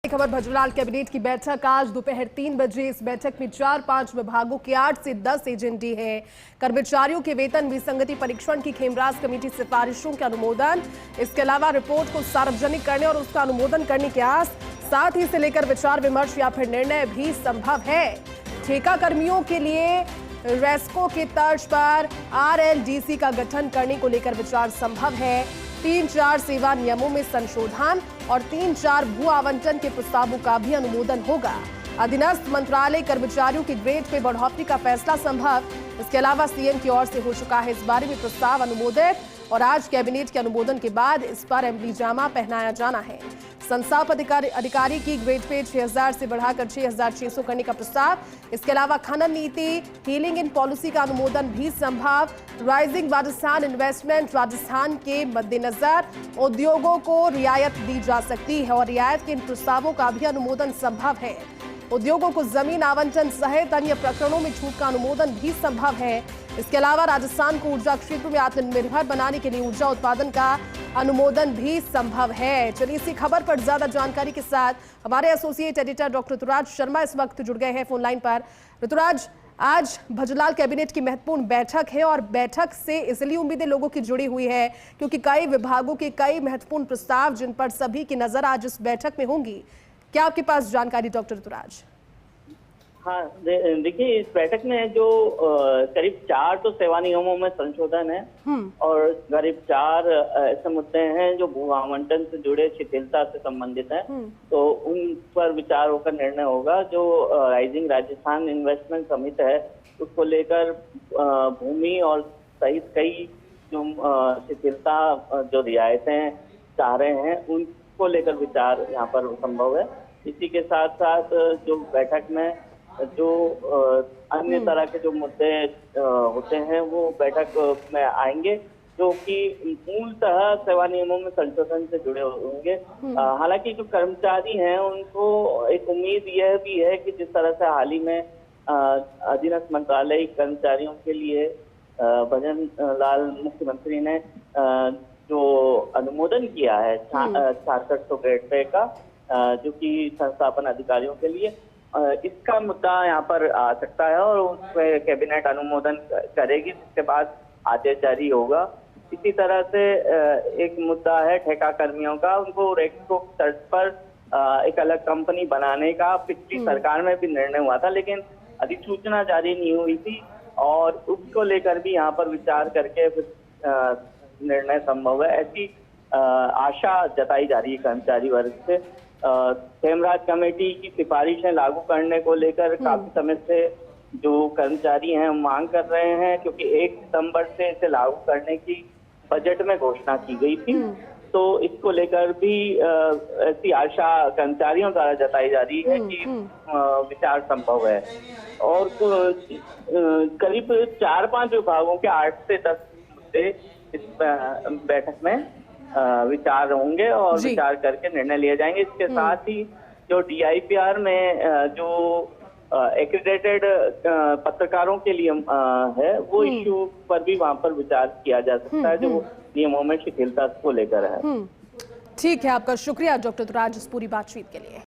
खबर भजूलाल कैबिनेट की बैठक आज दोपहर 3 बजे। इस बैठक में 4-5 विभागों के 8 से 10 एजेंडे हैं। कर्मचारियों के वेतन विसंगति परीक्षण की खेमराज कमेटी सिफारिशों के अनुमोदन, इसके अलावा रिपोर्ट को सार्वजनिक करने और उसका अनुमोदन करने के आस, साथ ही इसे लेकर विचार विमर्श या फिर निर्णय भी संभव है। ठेका कर्मियों के लिए रेस्को के तर्ज पर RLDC का गठन करने को लेकर विचार संभव है। 3-4 सेवा नियमों में संशोधन और 3-4 भू आवंटन के प्रस्तावों का भी अनुमोदन होगा। अधीनस्थ मंत्रालय कर्मचारियों की ग्रेड पे बढ़ोतरी का फैसला संभव। इसके अलावा सीएम की ओर से हो चुका है इस बारे में प्रस्ताव अनुमोदित और आज कैबिनेट के अनुमोदन के बाद इस पर एम्बली जामा पहनाया जाना है। संसाप अधिकारी की ग्रेड पे 6000 से बढ़ाकर 6600 करने का प्रस्ताव। इसके अलावा खनन नीति, हीलिंग इन पॉलिसी का अनुमोदन भी संभव। राइजिंग राजस्थान इन्वेस्टमेंट राजस्थान के मद्देनजर उद्योगों को रियायत दी जा सकती है और रियायत के इन प्रस्तावों का भी अनुमोदन संभव है। उद्योगों को जमीन आवंटन सहित अन्य प्रकरणों में छूट का अनुमोदन भी संभव है। इसके अलावा राजस्थान को ऊर्जा क्षेत्र में आत्मनिर्भर बनाने के लिए ऊर्जा उत्पादन का अनुमोदन भी संभव है। चलिए इसी खबर पर ज्यादा जानकारी के साथ हमारे associate editor doctor Rituraj Sharma इस वक्त जुड़ गए हैं फोन लाइन पर। ऋतुराज, आज भजूलाल कैबिनेट की महत्वपूर्ण बैठक है और बैठक से इसलिए उम्मीदें लोगों की जुड़ी हुई है क्योंकि कई विभागों के कई महत्वपूर्ण प्रस्ताव जिन पर सभी की नजर आज इस बैठक में होंगी। क्या आपके पास जानकारी डॉक्टर ऋतुराज? हाँ, देखिए इस बैठक में जो करीब 4 तो सेवा नियमों में संशोधन है और करीब 4 ऐसे मुद्दे हैं जो भू आवंटन से जुड़े शिथिलता से संबंधित हैं। तो उन पर विचार होकर निर्णय होगा। जो राइजिंग राजस्थान इन्वेस्टमेंट समिति है उसको लेकर भूमि और सहित कई जो शिथिलता जो रियायतें चाह रहे हैं उनको लेकर विचार यहाँ पर संभव है। इसी के साथ साथ जो बैठक में जो अन्य तरह के जो मुद्दे होते हैं वो बैठक में आएंगे जो कि मूलतः सेवा नियमों में संशोधन से जुड़े होंगे। हालांकि जो कर्मचारी हैं उनको एक उम्मीद यह भी है कि जिस तरह से हाल ही में अधीनस्थ मंत्रालय कर्मचारियों के लिए भजन लाल मुख्यमंत्री ने जो अनुमोदन किया है 6600 ग्रेड पे का जो कि संस्थापन अधिकारियों के लिए, इसका मुद्दा यहाँ पर आ सकता है और उस पर कैबिनेट अनुमोदन करेगी, जिसके बाद आदेश जारी होगा। इसी तरह से एक मुद्दा है ठेका कर्मियों का, उनको रेस्को तर्ज पर एक अलग कंपनी बनाने का पिछली सरकार में भी निर्णय हुआ था लेकिन अधिसूचना जारी नहीं हुई थी और उसको लेकर भी यहाँ पर विचार करके निर्णय संभव है, ऐसी आशा जताई जा रही है कर्मचारी वर्ग से। खेमराज कमेटी की सिफारिशें लागू करने को लेकर काफी समय से जो कर्मचारी हैं मांग कर रहे हैं क्योंकि 1 सितंबर से इसे लागू करने की बजट में घोषणा की गई थी। तो इसको लेकर भी ऐसी आशा कर्मचारियों द्वारा जताई जा रही है कि विचार संभव है और करीब 4-5 विभागों के 8 से 10 मुद्दे इस बैठक में विचार होंगे और विचार करके निर्णय लिए जाएंगे। इसके साथ ही जो DIPR में जो एक्रेडिटेड पत्रकारों के लिए है वो इश्यू पर भी वहां पर विचार किया जा सकता है जो नियमों में शिथिलता को लेकर है। ठीक है, आपका शुक्रिया डॉक्टर ऋतुराज इस पूरी बातचीत के लिए।